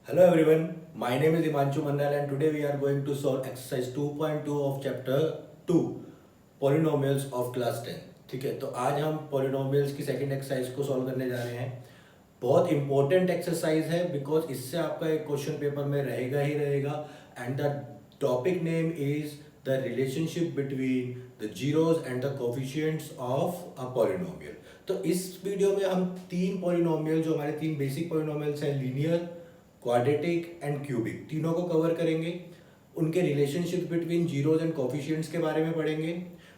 Hello everyone, my name is Imanshu Mandal and today we are going to solve exercise 2.2 of chapter 2 polynomials of class 10। ठीक है, तो आज हम polynomials की second exercise को solve करने जा रहे हैं। बहुत इंपॉर्टेंट एक्सरसाइज है बिकॉज इससे आपका एक क्वेश्चन पेपर में रहेगा ही रहेगा and the topic name is the relationship between the zeros and the coefficients of a polynomial. तो इस वीडियो में हम तीन पॉलिनोमियल जो हमारे तीन बेसिक पॉलिनोमियल्स हैं, लीनियर, क्वाड्रेटिक एंड क्यूबिक, तीनों को कवर करेंगे। उनके relationship between zeros and coefficients के बारे में पढ़ेंगे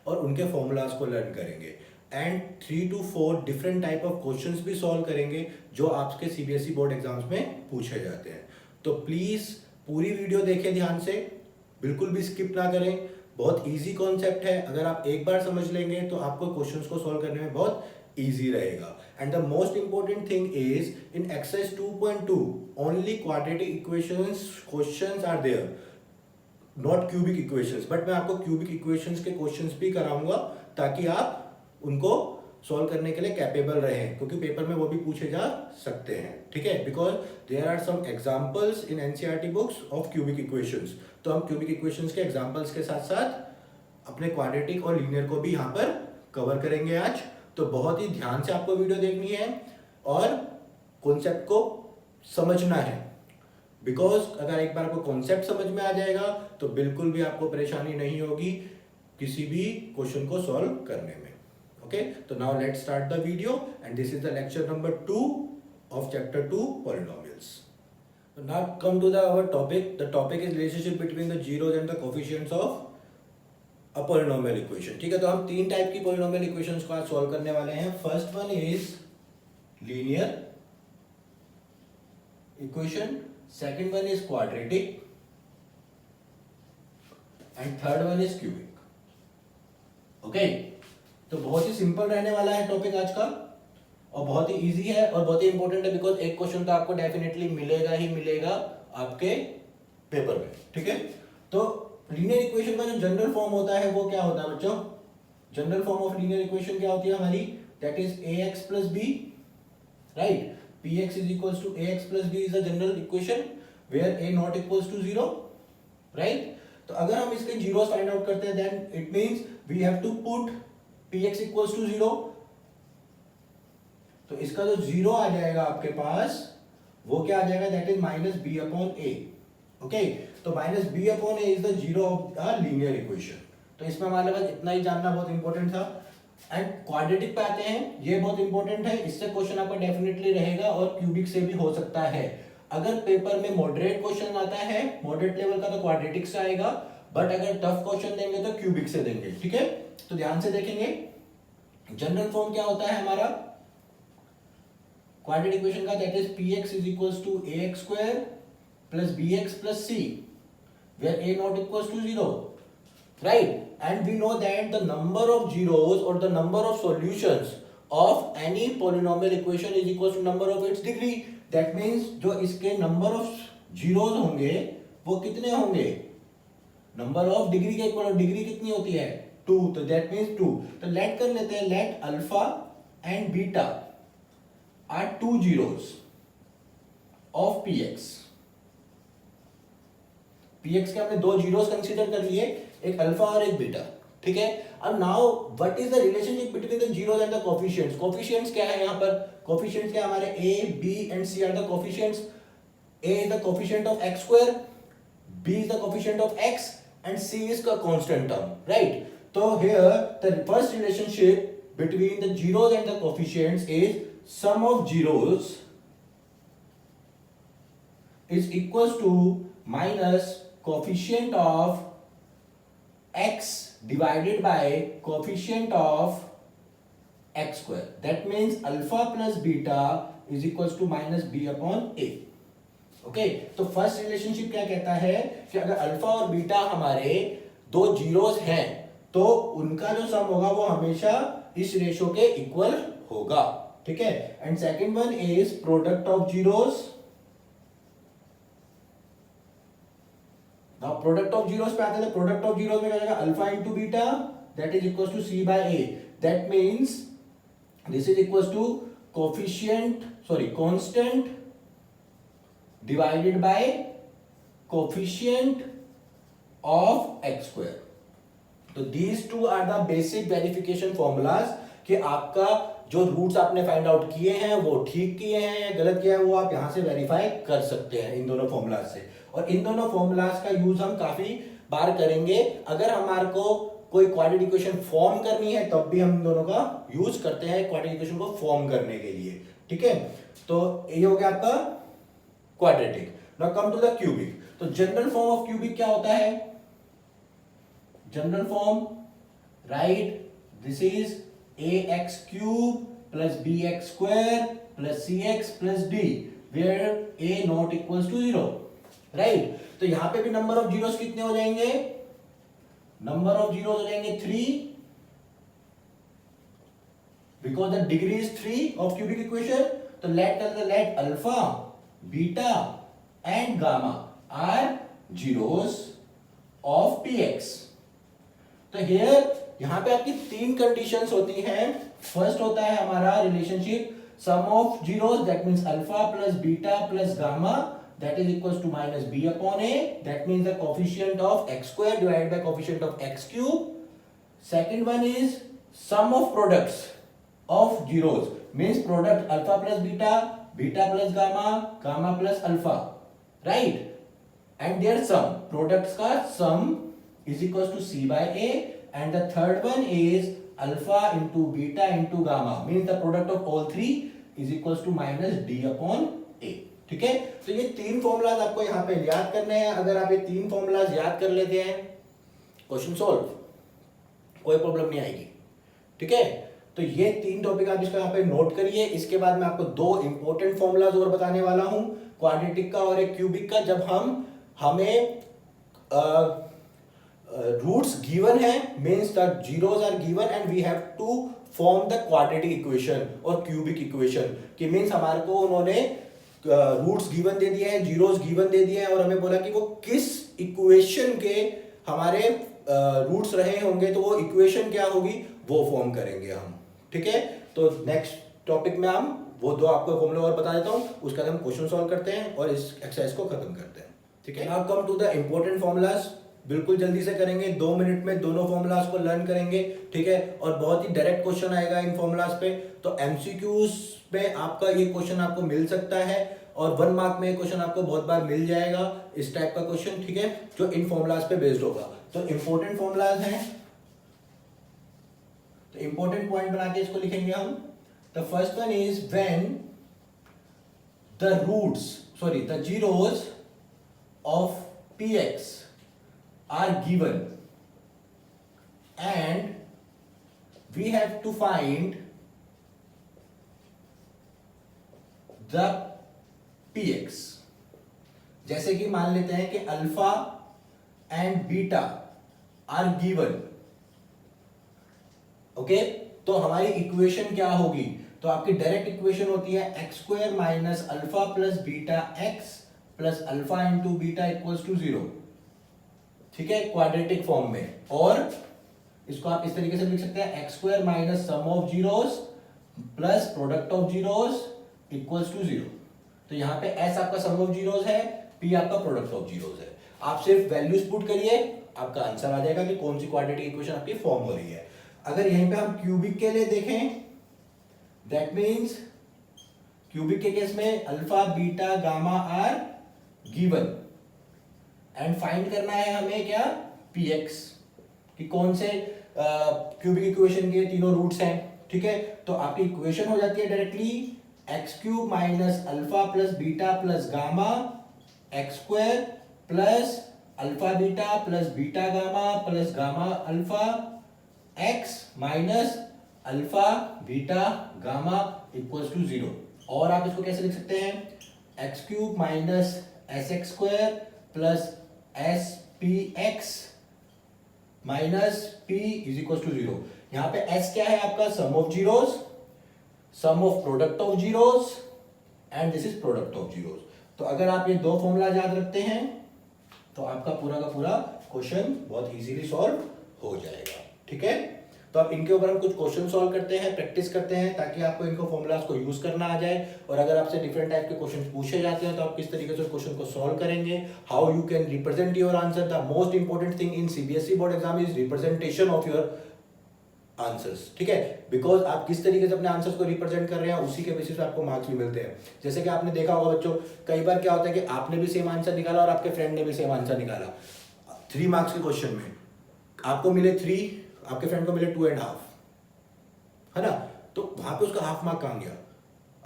और उनके फॉर्मूलाज को लर्न करेंगे and 3 to 4 different type of questions भी सॉल्व करेंगे जो आपके सीबीएसई बोर्ड एग्जाम्स में पूछे जाते हैं। तो प्लीज़ पूरी वीडियो देखें ध्यान से, बिल्कुल भी स्किप ना करें। बहुत इजी कॉन्सेप्ट है, अगर आप एक बार समझ लेंगे तो आपको क्वेश्चंस को सॉल्व करने में बहुत इजी रहेगा। And the most important thing is in exercise 2.2 only quadratic equations questions are there, not cubic equations. But मैं आपको क्यूबिक इक्वेशंस के क्वेश्चंस भी कराऊंगा ताकि आप उनको सॉल्व करने के लिए कैपेबल रहें, क्योंकि पेपर में वो भी पूछे जा सकते हैं। ठीक है, because there are some examples in NCERT books of cubic equations. तो हम क्यूबिक इक्वेशंस के एग्जांपल्स के साथ साथ अपने क्वाड्रेटिक और लीनियर को भी यहाँ पर कवर करेंगे आज। तो बहुत ही ध्यान से आपको वीडियो देखनी है और कॉन्सेप्ट को समझना है, बिकॉज अगर एक बार आपको कॉन्सेप्ट समझ में आ जाएगा तो बिल्कुल भी आपको परेशानी नहीं होगी किसी भी क्वेश्चन को सॉल्व करने में। ओके, तो now let's start the video and this is the lecture number 2 of chapter 2 polynomials. Now come to the our topic. The topic is relationship between the zeros and the coefficients of a polynomial equation. ठीक है, तो हम तीन type की polynomial equations को आज solve करने वाले हैं। First one is linear equation, second one is quadratic and third one is cubic. Okay, तो बहुत ही सिंपल रहने वाला है टॉपिक आज का और बहुत ही इजी है और बहुत ही इंपॉर्टेंट है, बिकॉज एक क्वेश्चन तो आपको डेफिनेटली मिलेगा ही मिलेगा आपके पेपर में। ठीक है, तो लीनियर इक्वेशन का जो जनरल फॉर्म होता है वो क्या होता है बच्चों? General form of linear equation क्या होती है हमारी? That is ax plus b, right? px is equals to ax plus b is the general equation where a not equals to 0, right? तो अगर हम इसके जीरोस फाइंड आउट करते हैं then it means we have to put px equals to 0। तो इसका जो zero आ जाएगा आपके पास वो क्या आ जाएगा? That is minus B upon A. Okay, तो minus B upon A is the zero of the linear equation. तो इसमें हमारे पास इतना ही जानना बहुत इंपॉर्टेंट था। एंड क्वाड्रेटिक पे आते हैं, ये बहुत इंपॉर्टेंट है, इससे क्वेश्चन आपका डेफिनेटली रहेगा और क्यूबिक से भी हो सकता है। अगर पेपर में मॉडरेट क्वेश्चन आता है, मॉडरेट लेवल का, तो क्वाड्रेटिक से आएगा, बट अगर टफ क्वेश्चन देंगे तो क्यूबिक से देंगे। ठीक है, तो ध्यान से देखेंगे। जनरल फॉर्म क्या होता है हमारा क्वाड्रेटिक इक्वेशन का? That is px is equals to ax square plus bx plus c where a not equals to 0, right? And we know that the number of zeros or the number of solutions of any polynomial equation is equals to number of its degree। that means जो इसके number of zeros होंगे वो कितने होंगे? Number of degree के equal. Degree कितनी होती है? 2, तो दैट मीन्स 2। तो लेट कर लेते हैं, let alpha and beta are 2 zeros of px। px के हमने 2 zeros कंसीडर कर लिए, एक अल्फा और एक बीटा। ठीक है, अब now what is the relationship between the zeros and the coefficients? Coefficients क्या है यहाँ पर? कोफिशिएंट्स क्या हमारे a b and c are the coefficients. a is the coefficient of x square, b is the coefficient of x and c is the constant term, right? So here the first relationship between the zeros and the coefficients is sum of zeros is equals to minus coefficient of x divided by coefficient of x square। that means alpha plus beta is equals to minus b upon a। Okay, तो first relationship क्या कहता है कि अगर alpha और beta हमारे दो zeros हैं तो उनका जो सम होगा वो हमेशा इस रेशो के इक्वल होगा। ठीक है, and second one is product of zeros. Now product of zeros पे आते हैं, प्रोडक्ट ऑफ जीरोस में क्या जाएगा? Alpha into beta that is equal to C by A. That means this is equal to coefficient, sorry, constant divided by coefficient of x square. तो these two are the basic verification formulas कि आपका जो roots आपने find out किए हैं वो ठीक किए हैं या गलत किया है, वो आप यहां से वेरीफाई कर सकते हैं इन दोनों फॉर्मूलाज से। और इन दोनों फॉर्मूलाज का यूज हम काफी बार करेंगे। अगर हमारे को कोई क्वाड्रेटिक इक्वेशन फॉर्म करनी है तब भी हम इन दोनों का यूज करते हैं क्वाड्रेटिक इक्वेशन को फॉर्म करने के लिए। ठीक है, तो ये हो गया आपका quadratic. Now come to the cubic. तो जनरल फॉर्म ऑफ क्यूबिक क्या होता है? General form, right, this is ax cube plus bx square plus cx plus d where a not equals to 0, right? तो यहां पे भी नंबर ऑफ जीरोस कितने हो जाएंगे? नंबर ऑफ जीरोस हो जाएंगे 3 because the degree is 3 of cubic equation. तो let alpha, beta and gamma are zeros of px. तो here यहां पे आपकी तीन कंडीशंस होती हैं। फर्स्ट होता है हमारा relationship sum of zeros, that means alpha plus beta plus gamma that is equals to minus B upon a, that means the coefficient of x square divided by coefficient of x cube. Second one is sum of products of zeros, means product alpha plus beta, beta plus gamma, gamma plus alpha, right, and there sum, products का sum is equals to c by a, and the third one is alpha into beta into gamma, means the product of all three is equals to minus d upon a. ठीक है, तो ये तीन formulas आपको यहाँ पे याद करने हैं। अगर आप ये तीन फॉर्मूलाज याद कर लेते हैं, क्वेश्चन सॉल्व, कोई प्रॉब्लम नहीं आएगी। ठीक है, तो ये तीन टॉपिक आप इसको यहाँ पे नोट करिए। इसके बाद मैं आपको दो इंपॉर्टेंट फॉर्मूलाज और बताने वाला हूं, क्वाड्रेटिक का और एक क्यूबिक का। जब हमें रूट्स गिवन है, means the zeros are given and we have to form the quadratic equation और क्यूबिक इक्वेशन, कि मींस हमारे को उन्होंने रूट्स गिवन दे दिए हैं, जीरोस गिवन दे दिए हैं, और हमें बोला कि वो किस इक्वेशन के हमारे रूट्स रहे होंगे, तो वो इक्वेशन क्या होगी वो फॉर्म करेंगे हम। ठीक है, तो नेक्स्ट टॉपिक में हम वो दो आपको फॉर्मूला और बता देता हूं, उसके बाद हम क्वेश्चन सॉल्व करते हैं और इस एक्सरसाइज को खत्म करते हैं। ठीक है, now come to the important formulas. बिल्कुल जल्दी से करेंगे, 2 मिनट में दोनों फॉर्मूलाज को लर्न करेंगे। ठीक है, और बहुत ही डायरेक्ट क्वेश्चन आएगा इन फॉर्मूलाज पे। तो एमसीक्यूज पे आपका ये क्वेश्चन आपको मिल सकता है, और 1 मार्क में क्वेश्चन आपको बहुत बार मिल जाएगा इस टाइप का क्वेश्चन। ठीक है, जो इन फॉर्मूलाज पे बेस्ड होगा। तो इंपॉर्टेंट फॉर्मूलाज हैं, तो इंपॉर्टेंट पॉइंट बना के इसको लिखेंगे हम। The first one is when the zeros of px are given and we have to find the px। जैसे कि मान लेते हैं कि alpha and beta are given, okay, तो हमारी इक्वेशन क्या होगी? तो आपकी डायरेक्ट इक्वेशन होती है x square minus alpha plus beta x plus alpha into beta equals to 0। ठीक है, क्वाड्रेटिक फॉर्म में। और इसको आप इस तरीके से लिख सकते हैं, x square minus sum of zeros plus product of zeros equals to 0। तो यहाँ पे एस आपका सम ऑफ जीरोस है, पी आपका प्रोडक्ट ऑफ जीरोस है। आप सिर्फ वैल्यूज पुट करिए, आपका आंसर आ जाएगा कि कौन सी क्वाड्रेटिक इक्वेशन आपकी फॉर्म हो रही है। अगर यहीं पे हम क्यूबिक के लिए देखें, दैट मीन्स क्यूबिक के केस में alpha beta gamma are given and find करना है हमें क्या, px, कि कौन से क्यूबिक इक्वेशन के तीनों रूट्स हैं। ठीक है, तो आपकी इक्वेशन हो जाती है directly X cube minus alpha plus beta plus gamma X square plus alpha beta plus beta gamma plus gamma alpha X minus alpha beta gamma equals to 0। और आप इसको कैसे लिख सकते हैं, X cube minus S X square plus S P X minus P is equal to 0। यहां पे S क्या है आपका, sum of zeros, sum of product of zeros, and this is product of zeros. तो अगर आप ये दो फॉर्मूला याद रखते हैं तो आपका पूरा का पूरा क्वेश्चन बहुत इजीली सॉल्व हो जाएगा। ठीक है, तो अब इनके ऊपर हम कुछ क्वेश्चन सॉल्व करते हैं, प्रैक्टिस करते हैं, ताकि आपको इनको फॉर्मूलाज को यूज करना आ जाए। और अगर आपसे डिफरेंट टाइप के क्वेश्चन पूछे जाते हैं तो आप किस तरीके से क्वेश्चन को सॉल्व करेंगे, how you can represent your answer. The most important thing in CBSE board exam is representation of your answers, ठीक है, बिकॉज आप किस तरीके से अपने आंसर्स को रिप्रेजेंट कर रहे हैं उसी के बेसिस पे आपको मार्क्स भी मिलते हैं। जैसे कि आपने देखा होगा बच्चों, कई बार क्या होता है कि आपने भी सेम आंसर निकाला और आपके फ्रेंड ने भी सेम आंसर निकाला, 3 मार्क्स के क्वेश्चन में आपको मिले 3, आपके फ्रेंड को मिले 2.5, है ना, तो वहां पे उसका हाफ मार्क कहां गया,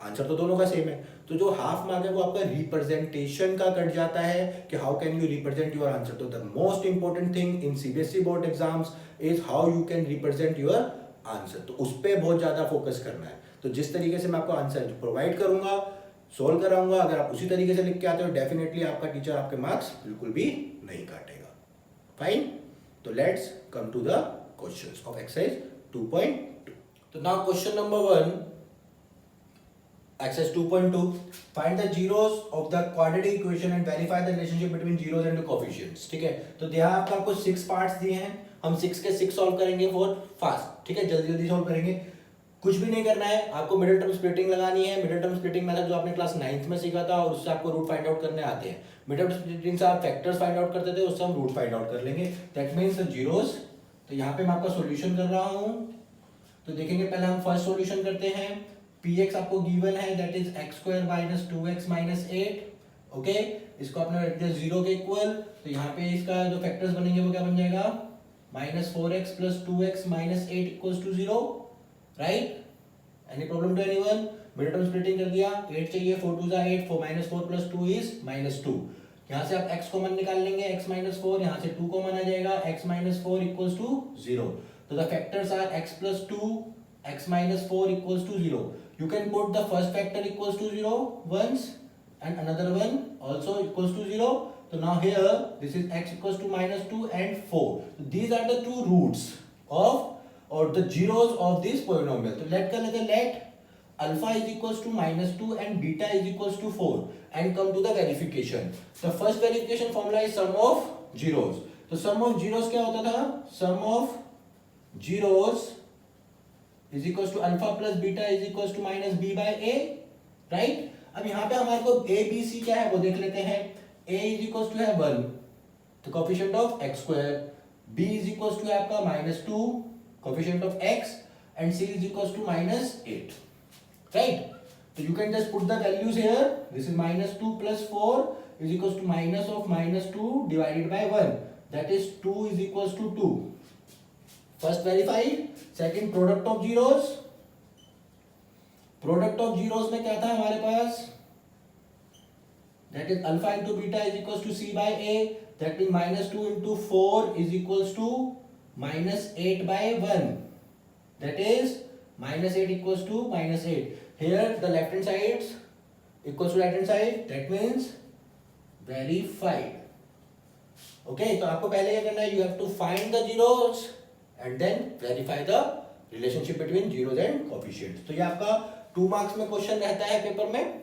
आंसर तो दोनों का सेम है। तो जो हाफ मार्क है वो आपका रिप्रेजेंटेशन का कट जाता है कि how can you represent your answer. तो the most important thing in CBSE board exams is how you can represent your answer. तो उस पर बहुत ज्यादा फोकस करना है। तो जिस तरीके से मैं आपको आंसर प्रोवाइड करूंगा, सोल्व कराऊंगा, अगर आप उसी तरीके से लिख के आते हो, डेफिनेटली आपका टीचर आपके मार्क्स बिल्कुल भी नहीं काटेगा। फाइन, तो let's come to the questions of exercise 2.2। तो now question number 1, exercise 2.2, find the zeros of the quadratic equation and verify the relationship between zeros and the coefficients। ठीक है, तो यहाँ आपको 6 पार्ट्स दिए हैं, हम 6 के 6 सॉल्व करेंगे फॉर फास्ट, ठीक है, जल्दी जल्दी सॉल्व करेंगे। कुछ भी नहीं करना है, आपको मिडिल टर्म स्प्लिटिंग लगानी है। मिडिल टर्म स्प्लिटिंग मेथड जो आपने क्लास 9th में सीखा था और उससे आपको रूट फाइंड आउट करने आते हैं। मिडिल टर्म स्प्लिटिंग से आप फैक्टर्स फाइंड आउट करते थे, उससे हम रूट फाइंड आउट कर लेंगे। That means zeros. तो यहाँ पे मैं आपका सोल्यूशन कर रहा हूँ, तो देखेंगे पहले हम फर्स्ट सोल्यूशन करते हैं। px आपको गिवन है, that is x² minus 2x minus 8। Okay, इसको आपने रख दिया 0 के इक्वल। तो यहाँ पे इसका जो फैक्टर्स बनेंगे वो क्या बन जाएगा, minus 4x plus 2x minus 8 equals to 0, right. Any problem to anyone? Middle term splitting कर दिया, 8 चाहिए, 4 2 जा 8, 4 माइनस 4 प्लस 2 इज माइनस 2। यहाँ से आप x कॉमन निकाल लेंगे, x माइनस 4, यहाँ से 2 कॉमन आ जाएगा, x माइनस 4 इक्वल्स टू 0। तो the factors are x plus 2, x minus 4 equals to 0. You can put the first factor equals to 0 once and another one also equals to 0. So now here this is x equals to minus 2 and 4. So these are the two roots of or the zeros of this polynomial. So let कर लेते हैं, let alpha is equals to minus 2 and beta is equals to 4 and come to the verification. The first verification formula is sum of zeros. तो sum of zeros क्या होता था, sum of zeros is equals to alpha plus beta is equals to minus b by a, right। अब यहाँ पे हमारे को a b c क्या है वो देख लेते हैं। a is equals to है 1, तो coefficient of x square, b is equals to है आपका minus 2, coefficient of x, and c is equals to minus 8, right। तो you can just put the values here. This is minus 2 plus 4 is equals to minus of minus 2 divided by 1, that is 2 is equals to 2. First verified, second product of zeros। Product of zeros में क्या था हमारे पास, that is alpha into beta is equals to c by a, that means minus 2 into 4 is equals to minus 8 by 1, that is minus 8 equals to minus 8. Here the left hand side equals to right hand side, that means verified। okay, तो आपको पहले क्या करना है, you have to find the zeros and then verify the relationship between zeros and coefficients। तो ये आपका 2 marks में क्वेश्चन रहता है पेपर में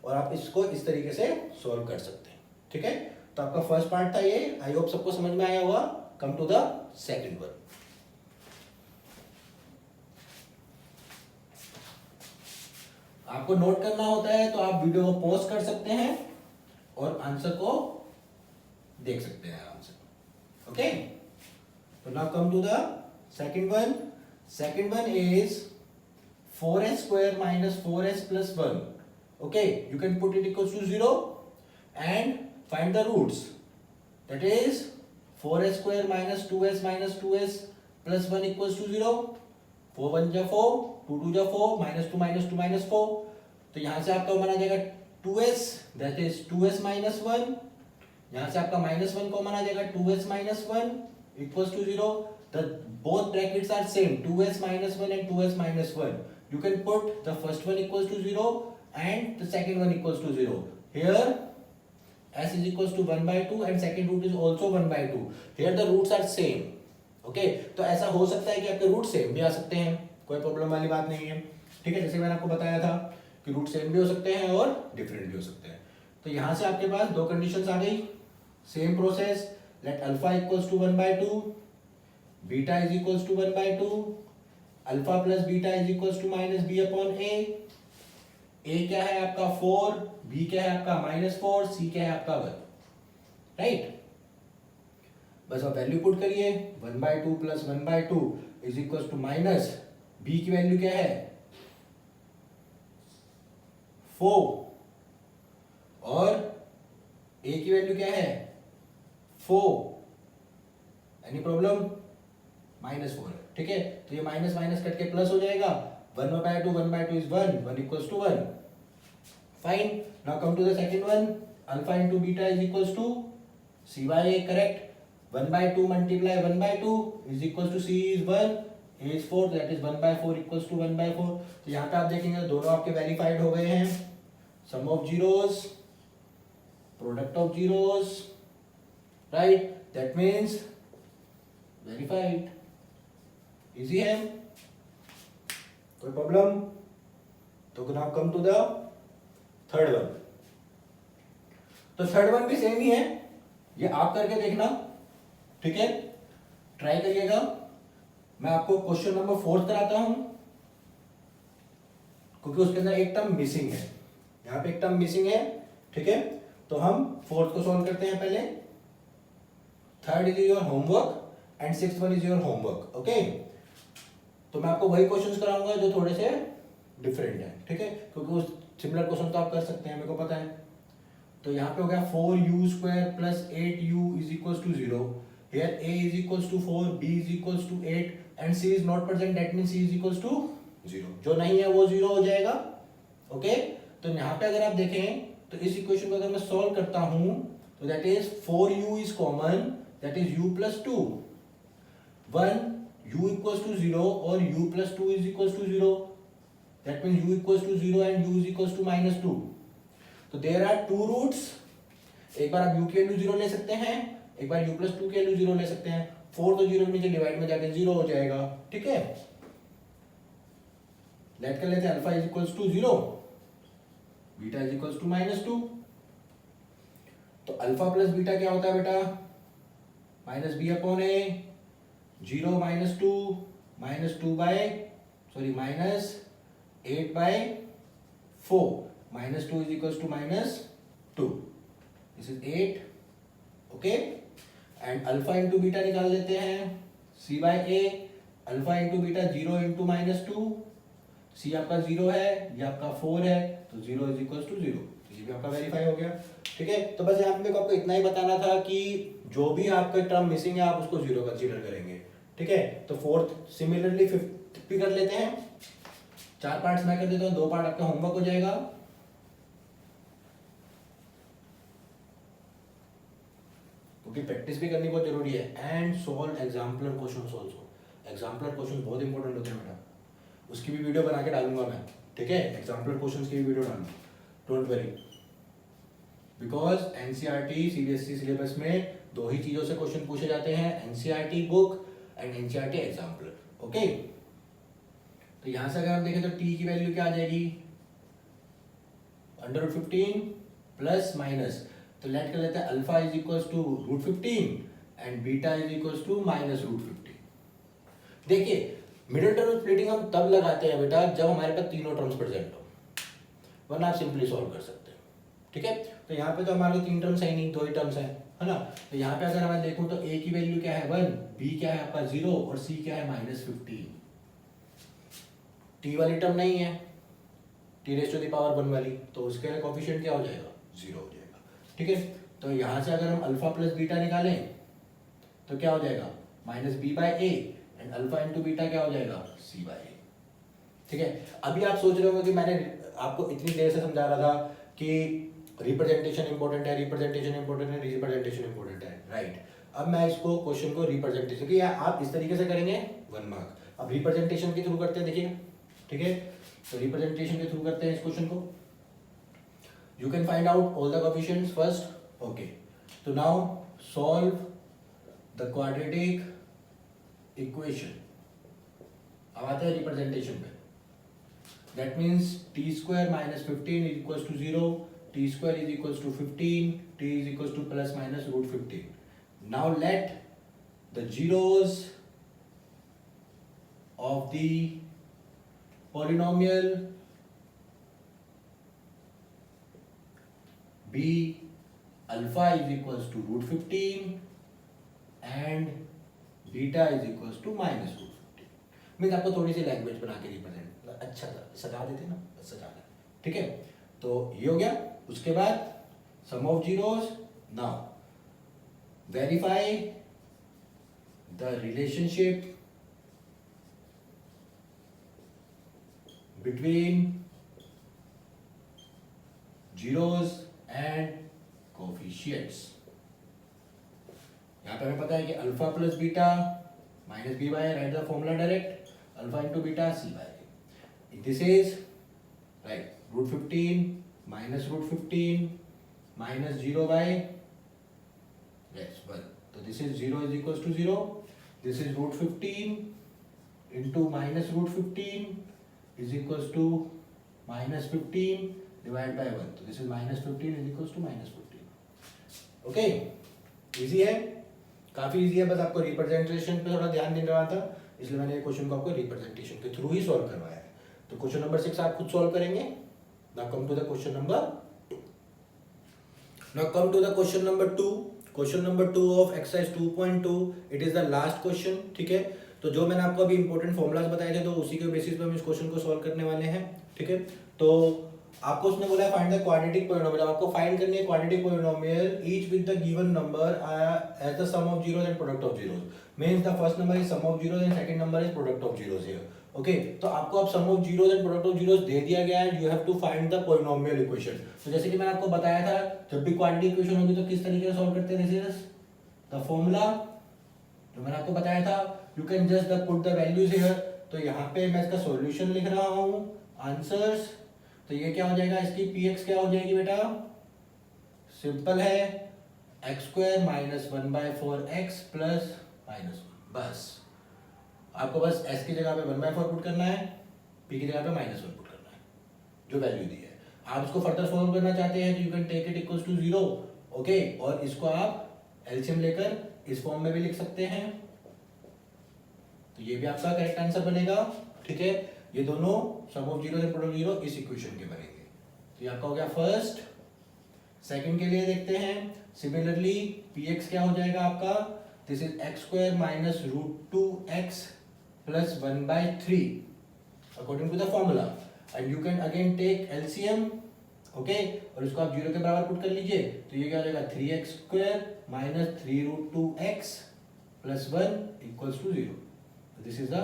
और आप इसको इस तरीके से सॉल्व कर सकते हैं, ठीक है। तो आपका फर्स्ट पार्ट था ये, आई होप सबको समझ में आया होगा। Come to the second one. आपको नोट करना होता है तो आप वीडियो को पॉज कर सकते हैं और आंसर को देख सकते हैं आराम से। Okay, so now come to the second one. Second one is 4s square minus 4s plus 1. Okay, you can put it equals to 0 and find the roots. That is 4s square minus 2s plus 1 equals to 0. 4 1 जा 4, 2 2 जा 4, minus 2 minus 2 minus 4. तो यहाँ से आपका common आ जाएगा 2s, that is 2s minus 1. यहाँ से आपका minus 1 कॉमन आ जाएगा 2s minus 1 equals to 0. The both brackets are same, 2s minus 1 and 2s minus 1. You can put the first one equals to 0 and the second one equals to 0. Here s is equals to 1 by 2 and second root is also 1 by 2. Here the roots are same. Okay, तो ऐसा हो सकता है कि आपके root same भी आ सकते हैं, कोई प्रॉब्लम वाली बात नहीं है, ठीक है। जैसे मैंने आपको बताया था कि रूट सेम भी हो सकते हैं और डिफरेंट भी हो सकते हैं। तो यहाँ से आपके पास दो कंडीशंस आ गई, same process. Let alpha equals to 1 by 2, beta is equals to 1/2, alpha plus beta is equals to minus B upon A क्या है आपका 4, बी क्या है आपका -4, सी क्या है आपका 1, राइट। बस आप वैल्यू पुट करिए, 1/2 plus 1/2 is equals to minus b की वैल्यू क्या है 4 और ए की वैल्यू क्या है 4, एनी प्रॉब्लम, -4 है, ठीक है। तो ये माइनस माइनस कट के प्लस हो जाएगा, 1/2 is 1 equals to 1, fine. Now come to the second one, alpha into beta is equals to C by a, correct. 1/2 multiply 1/2 is equals to c is 1, a is 4, that is 1/4 equals to 1/4। तो यहाँ पे आप देखेंगे दोनों आपके verified हो गए हैं, sum of zeros, product of zeros, right, that means verified, easy है, कोई प्रॉब्लम। तो now come to the third one. तो थर्ड वन भी सेम ही है, ये आप करके देखना, ठीक है, ट्राई करिएगा। मैं आपको क्वेश्चन नंबर 4 कराता हूं, क्योंकि उसके अंदर एक टर्म मिसिंग है, यहां पे एक टर्म मिसिंग है, ठीक है। तो हम 4th को सॉल्व करते हैं पहले। 3rd is your homework and 6th one is your homework, okay. तो मैं आपको वही क्वेश्चंस कराऊंगा जो थोड़े से डिफरेंट है, ठीक है, क्योंकि उस सिमिलर क्वेश्चन तो आप कर सकते हैं, मेरे को पता है। तो यहाँ पे हो गया 4u² plus 8u is equals to 0, here a is equals to 4, b is equals to 8 and c is not present, that means c is equals to 0। जो नहीं है वो 0 हो जाएगा, ओके। तो यहाँ पे अगर आप देखें तो इस इक्वेशन को अगर मैं सॉल्व करता हूं तो that is 4u is common, that is u plus 2, 1 u equals to 0 और u plus 2 is equals to 0, that means u equals to 0 and u is equals to -2। तो देयर आर टू रूट्स, एक बार आप u की value 0 ले सकते हैं, एक बार u plus 2 की वैल्यू 0 ले सकते हैं। 4 तो 0 के नीचे डिवाइड में जाके 0 हो जाएगा, ठीक है। लेट कर लेते हैं alpha is equals to 0, beta is equals to -2। तो अल्फा प्लस बीटा क्या होता है बेटा, -b upon a, 0 -2 -8/4, -2 is equals to -2, this is 8, okay. And alpha into beta निकाल लेते हैं, c by a, alpha into beta 0 into -2, c आपका 0 है, ये आपका 4 है, तो 0 इज इक्वल्स टू 0, तो ये भी आपका वेरीफाई हो गया, ठीक है। तो बस यहाँ पे आपको इतना ही बताना था कि जो भी आपका टर्म मिसिंग है आप उसको 0 कंसीडर करेंगे, ठीक है। तो 4th सिमिलरली 5th भी कर लेते हैं, 4 पार्ट्स मैं कर देता हूँ, 2 पार्ट आपका होमवर्क हो जाएगा। क्योंकि प्रैक्टिस भी करनी बहुत जरूरी है, and solve exemplar questions also. Exemplar questions बहुत इंपॉर्टेंट होते हैं बेटा, उसकी भी वीडियो बना के डालूंगा मैं, ठीक है। एग्जाम्पलर क्वेश्चंस की भी वीडियो डालूंगा, don't worry, because NCERT CBSE syllabus में 2 ही चीजों से क्वेश्चन पूछे जाते हैं, NCERT book and NCERT exemplar, okay. तो यहां से अगर हम देखें तो टी की वैल्यू क्या आ जाएगी, √15 प्लस माइनस, तो लेट कर लेते हैं alpha is equals to √15 and beta is equals to -√15। देखिए मिडिल टर्म स्प्लिटिंग हम तब लगाते हैं बेटा जब हमारे पास तीनों टर्म्स प्रेजेंट हो, वरना आप सिंपली सॉल्व कर सकते हैं, ठीक है। तो यहाँ पे तो हमारे 3 टर्म्स है नहीं, 2 ही टर्म्स है ना। तो यहाँ पे अगर मैं देखूं तो a की वैल्यू क्या है 1, b क्या है आपका 0 और c क्या है -15। t वाली टर्म नहीं है, t⁻1 वाली, तो उसके लिए कोफिशिएंट क्या हो जाएगा 0 हो जाएगा, ठीक है। तो यहाँ से अगर हम अल्फा प्लस बीटा निकालें तो क्या हो जाएगा -b/a and alpha into beta क्या हो जाएगा c/a, ठीक है। अभी आप सोच रहे होंगे कि मैंने आपको इतनी देर से समझा रहा था कि रिप्रेजेंटेशन इंपॉर्टेंट है, रिप्रेजेंटेशन इंपॉर्टेंट है, रिप्रेजेंटेशन इंपॉर्टेंट है, राइट। अब मैं इसको क्वेश्चन को रिप्रेजेंटेशन की आप इस तरीके से करेंगे 1 मार्क, अब रिप्रेजेंटेशन के थ्रू करते हैं, देखिए, ठीक है। तो रिप्रेजेंटेशन के थ्रू करते हैं इस क्वेश्चन को। You can find out all the coefficients first, okay. तो now solve the quadratic equation. अब आते हैं रिप्रेजेंटेशन पे, that means t² -15 is equals to 0, t² is equals to 15, t is equals to +- √15। Now let the zeros of the polynomial be alpha is equals to root 15 and beta is equals to minus root 15. Means आपको थोड़ी सी language बना के represent अच्छा सजा देते ना, सजा दें, ठीक है। तो ये हो गया। उसके बाद sum of zeros, now verify the relationship between zeros and coefficients. यहां पे हमें पता है कि alpha plus beta minus B by, right the formula direct, alpha into beta C by, this is right root 15 minus root 15 minus 0 by yes 1, तो this is 0 is equals to 0, this is root 15 into minus root 15 is equals to minus 15 divide by 1, तो this is minus 15 is equals to minus 15। Okay, easy है, काफी easy है, बस आपको representation पे थोड़ा ध्यान देना था, इसलिए मैंने ये क्वेश्चन को आपको रिप्रेजेंटेशन के थ्रू ही सॉल्व करवाया है। तो क्वेश्चन नंबर 6 आप खुद सॉल्व करेंगे। Now come to the question number 2। Now come to the question number 2। Question number 2 of exercise 2.2, it is the last question, ठीक है। तो जो मैंने आपको अभी इंपॉर्टेंट फॉर्मुलाज बताए थे, तो उसी के बेसिस पे हम इस क्वेश्चन को सॉल्व करने वाले हैं, ठीक है। तो आपको उसने बोला है फाइंड द क्वाड्रेटिक पॉलिनोमियल। आपको फाइंड करनी है quadratic polynomial each with the given number as the sum of zeros and product of zeros. Means the first number is sum of zeros and second number is product of zeros here. Okay, तो आपको अब sum of zeros and product of zeros दे दिया गया है, you have to find the polynomial equation. तो जैसे कि मैंने आपको बताया था, जब भी क्वाड्रेटिक इक्वेशन होगी तो किस तरीके से सॉल्व करते हैं, दिस इज द फॉर्मूला जो मैंने आपको बताया था, you can just put the values here. तो यहाँ पे मैं इसका सॉल्यूशन लिख रहा हूँ, आंसर्स। तो ये क्या हो जाएगा, इसकी px क्या हो जाएगी बेटा, सिंपल है, x square minus 1/4x plus minus 1। बस आपको बस s की जगह पे 1/4 पुट करना है, p की जगह पे -1 पुट करना है, जो वैल्यू दी है। आप इसको फर्दर सॉल्व करना चाहते हैं तो you can take it equals to 0, okay. और इसको आप एलसीएम लेकर इस फॉर्म में भी लिख सकते हैं, तो ये भी आपका करेक्ट आंसर बनेगा, ठीक है। ये दोनों sum of zero and product zero इस इक्वेशन के बनेंगे। तो ये आपका हो गया फर्स्ट। सेकंड के लिए देखते हैं, सिमिलरली px क्या हो जाएगा आपका, this is x square minus root 2x plus 1/3 according to the formula, and you can again take LCM, okay. और इसको आप 0 के बराबर पुट कर लीजिए, तो ये क्या हो जाएगा 3x square minus 3 root 2x प्लस 1 equals to 0। This is the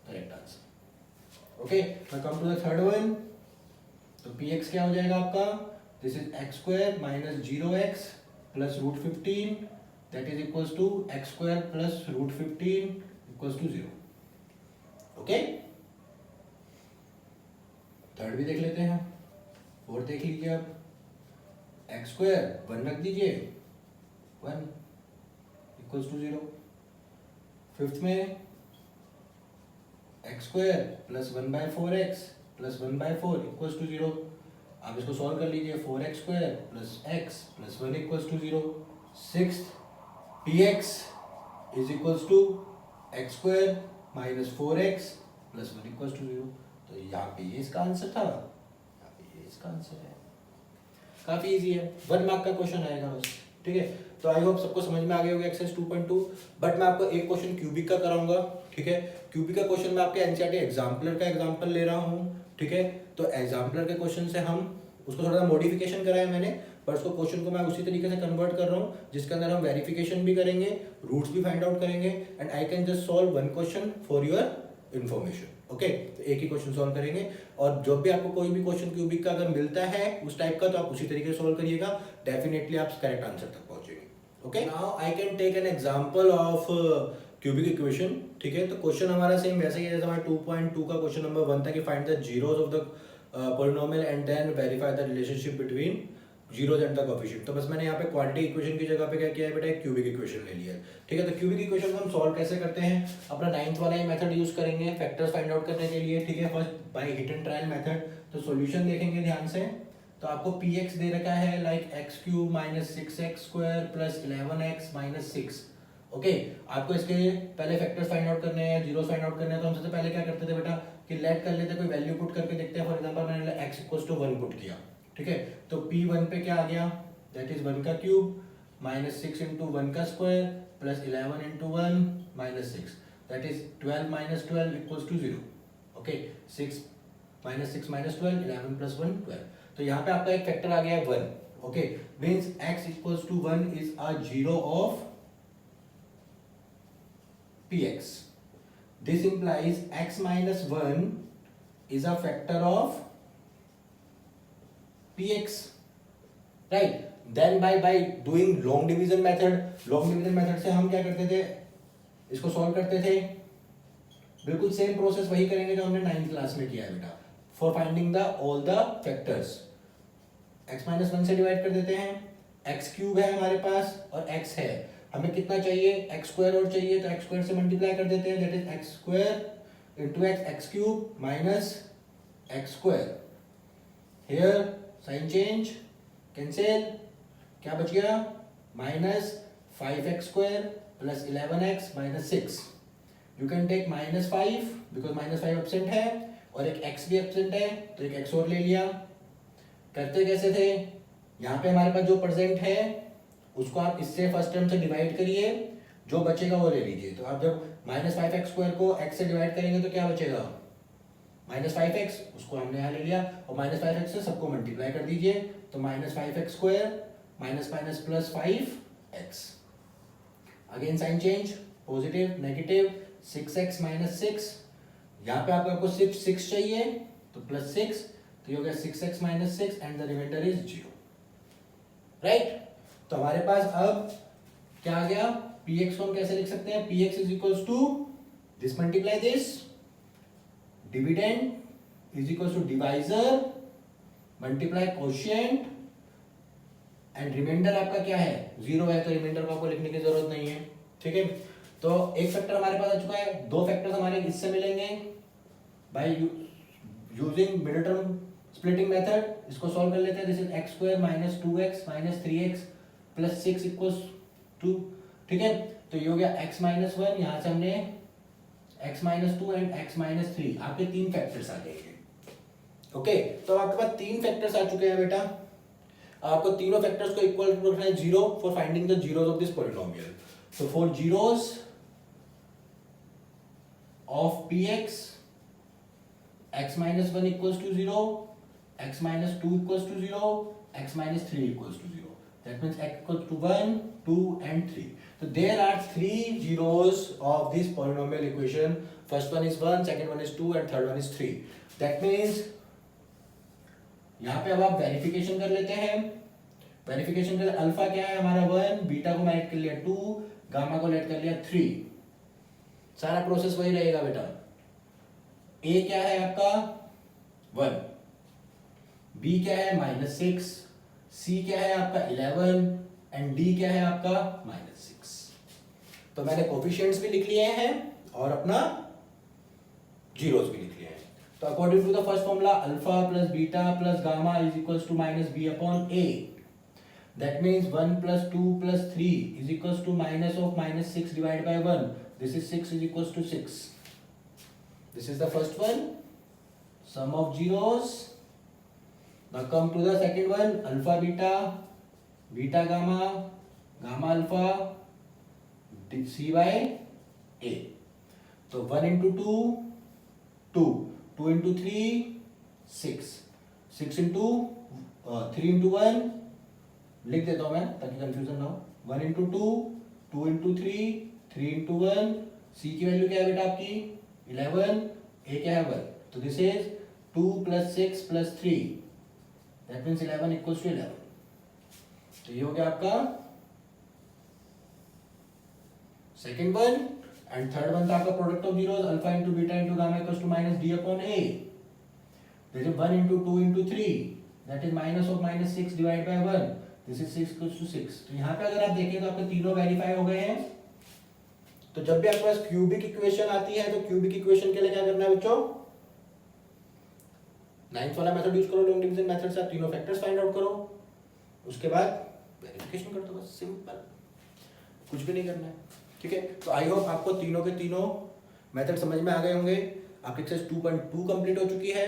correct answer, okay. Now come to the third one. तो px क्या हो जाएगा आपका, this is x square minus 0x plus root 15 that is equals to x square plus root 15 equals to 0, okay. Third भी देख लेते हैं, fourth देख लीजिए आप, एक्स स्क्वायर 1 रख दीजिए, 1 इक्वल्स टू 0। फिफ्थ में x square plus 1/4x plus 1/4 equals to 0। आप इसको सॉल्व कर लीजिए, 4x square plus x plus 1 equals to 0। Sixth, px is equals to x square minus 4x plus 1 equals to 0। तो यहाँ पे ये इसका आंसर था, यहाँ पे ये इसका आंसर है। काफी इजी है, 1 मार्क का क्वेश्चन आएगा बस, ठीक है। तो आई होप सबको समझ में आ गया होगा एक्सरसाइज 2.2। बट मैं आपको एक क्वेश्चन क्यूबिक का कराऊंगा, ठीक है। क्यूबिक का क्वेश्चन मैं आपके एनसीईआरटी एग्जाम्पलर का एग्जाम्पल ले रहा हूँ, ठीक है। तो एग्जाम्पलर के क्वेश्चन से हम उसको थोड़ा सा मॉडिफिकेशन करा है मैंने, पर उसको क्वेश्चन को मैं उसी तरीके से कन्वर्ट कर रहा हूँ जिसके अंदर हम वेरिफिकेशन भी करेंगे, रूट्स भी फाइंड आउट करेंगे, and I can just solve 1 question for your information, okay. तो एक ही क्वेश्चन सॉल्व करेंगे, और जब भी आपको कोई भी क्वेश्चन क्यूबिक का अगर मिलता है उस टाइप का, तो आप उसी तरीके से सॉल्व करिएगा, डेफिनेटली आप करेक्ट आंसर तक पहुंचेंगे, okay. Now I can take an example of cubic equation, ठीक है। तो क्वेश्चन हमारा सेम वैसे ही है जैसे हमारा 2.2 का क्वेश्चन नंबर 1 था कि find the zeros of the polynomial and then verify the relationship between zeros and the coefficient. तो बस मैंने यहाँ पे क्वाड्रेटिक इक्वेशन की जगह पे क्या किया है बेटा, एक क्यूबिक इक्वेशन ले लिया है, ठीक है। तो क्यूबिक इक्वेशन को हम सॉल्व कैसे करते हैं, अपना 9th वाला ही मेथड यूज करेंगे फैक्टर्स फाइंड आउट करने के लिए, ठीक है। First by hit and trial method. तो सॉल्यूशन देखेंगे ध्यान से। तो आपको px दे रखा है like x³ minus 6x² plus 11x minus 6, okay आपको इसके पहले फैक्टर्स फाइंड आउट करने हैं, जीरोस फाइंड आउट करने हैं, तो हम सबसे पहले क्या करते थे बेटा कि लेट कर लेते, कोई वैल्यू पुट करके देखते हैं। फॉर एग्जांपल मैंने x इक्वल्स टू 1 पुट किया, ठीक है, तो p1 पे क्या आ गया, दैट इज 1 का क्यूब माइनस 6 इंटू 1 का square plus 11 into 1 minus 6, that is 12 minus 12 equals to 0। Okay 6 minus 6 minus 12, 11 plus 1 12, तो यहाँ पे आपका एक फैक्टर आ गया है 1। Okay means x equals to 1 is a zero of px. This implies x minus 1 is a factor of px, right? Then by doing long division method से हम क्या करते थे, इसको सॉल्व करते थे, बिल्कुल सेम प्रोसेस वही करेंगे जो हमने 9th क्लास में किया है बेटा, for finding the all the factors. x minus 1 से डिवाइड कर देते हैं, x क्यूब है हमारे पास और x है, हमें कितना चाहिए, एक्स स्क्वायर और चाहिए, तो एक्स स्क्वायर से मल्टीप्लाई कर देते हैं, that is x square into x cube minus x square, here sign change, cancel, क्या बच गया, minus 5x square plus 11x minus 6, you can take minus 5 because minus 5 absent है और एक x भी एब्सेंट है, तो एक x और ले लिया। करते कैसे थे, यहाँ पे हमारे पास जो प्रेजेंट है उसको आप इससे फर्स्ट टर्म से डिवाइड करिए, जो बचेगा वो ले लीजिए। तो आप जब माइनस 5x स्क्वायर को x से डिवाइड करेंगे तो क्या बचेगा, माइनस 5x, उसको हमने यहाँ ले लिया और माइनस 5x से सबको मल्टीप्लाई कर दीजिए, तो minus 5x square minus minus plus 5x, again sine change, positive negative, 6x minus 6, यहाँ पे आपको सिर्फ 6 चाहिए तो प्लस 6, तो ये हो गया 6x minus 6 and the remainder is 0, right. तो हमारे पास अब क्या आ गया, px को हम कैसे लिख सकते हैं, px is equals to this multiply this, dividend is equals to divisor multiply quotient and remainder आपका क्या है 0 है, तो रिमाइंडर को आपको लिखने की जरूरत नहीं है, ठीक है। तो एक फैक्टर हमारे पास आ चुका है, दो फैक्टर्स हमारे इससे मिलेंगे by using middle term splitting method. इसको सॉल्व कर लेते हैं, this is x square minus 2x minus 3x plus 6 equals 2, ठीक है। तो ये हो गया x माइनस 1, यहां से हमने x minus 2 and x minus 3, आपके तीन फैक्टर्स आ जाएंगे। ओके तो आपके पास तीन फैक्टर्स आ चुके हैं बेटा, आपको तीनों फैक्टर्स को इक्वल रखना है 0 for finding the zeros of this polynomial. So for zeros of px x minus 1 equals to 0, x minus 2 equals to 0, x minus 3 equals to 0. That means x equals to 1, 2 and 3. So there are three zeros of this polynomial equation. First one is 1, second one is 2 and third one is 3. That means यहाँ पे अब आप verification कर लेते हैं, verification कर alpha क्या है हमारा 1, बीटा को लेट कर लिया 2, गामा को लेट कर लिया 3, सारा प्रोसेस वही रहेगा बेटा। ए क्या है आपका 1, बी क्या है माइनस 6, सी क्या है आपका 11 एंड डी क्या है आपका माइनस 6। तो मैंने कोफिशिएंट्स भी लिख लिए हैं और अपना जीरोस भी लिख लिए हैं। तो according to the first formula alpha plus beta plus gamma is equals to minus B upon a, that means 1 plus 2 plus 3 is equals to minus of minus 6 divide by 1, this is 6 is equals to 6। This is the first one, sum of zeros. Now come to the second one, alpha beta, beta gamma, gamma alpha, c by a. So 1 into 2, 2, 2 into 3, 6, 6 into 3 into 1, लिख देता हूँ मैं ताकि confusion ना हो, 1 into 2, 2 into 3, 3 into 1, c की value क्या है बेटा आपकी 11, a क्या है 1, तो this is 2 plus 6 plus 3, that means 11 equals to 11। तो ये हो गया आपका second one and third one था आपका product of zeros alpha into beta into gamma equals to minus d upon a, this is 1 into 2 into 3, that is minus of minus 6 divide by 1, this is 6 equals to 6। तो यहाँ पे अगर आप देखें तो आपके तीनों वेरीफाई हो गए हैं। तो जब भी आपके पास क्यूबिक इक्वेशन आती है तो क्यूबिक इक्वेशन के लिए क्या करना है बच्चों, 9th वाला मेथड यूज करो, लॉन्ग डिवीजन मेथड से आप तीनों फैक्टर्स फाइंड आउट करो, उसके बाद वेरिफिकेशन कर दो, बस सिंपल, कुछ भी नहीं करना है। ठीक है, तो आई होप आपको तीनों के तीनों मेथड समझ में आ गए होंगे। आपकी एक्सरसाइज 2.2 कंप्लीट हो चुकी है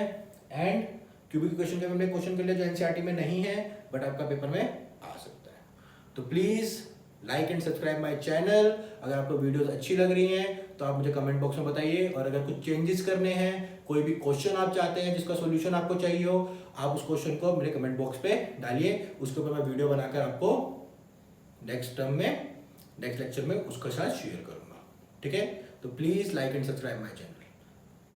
एंड क्यूबिक क्वेश्चन के हमने क्वेश्चन कर लिया जो एनसीईआरटी में नहीं है बट आपका पेपर में आ सकता है। तो please like and subscribe my channel. अगर आपको वीडियोस अच्छी लग रही हैं तो आप मुझे कमेंट बॉक्स में बताइए, और अगर कुछ चेंजेस करने हैं, कोई भी क्वेश्चन आप चाहते हैं जिसका सॉल्यूशन आपको चाहिए हो, आप उस क्वेश्चन को मेरे कमेंट बॉक्स पे डालिए, उसके ऊपर मैं वीडियो बनाकर आपको नेक्स्ट टर्म में नेक्स्ट लेक्चर में उसके साथ शेयर करूंगा। ठीक है, तो please like and subscribe my channel.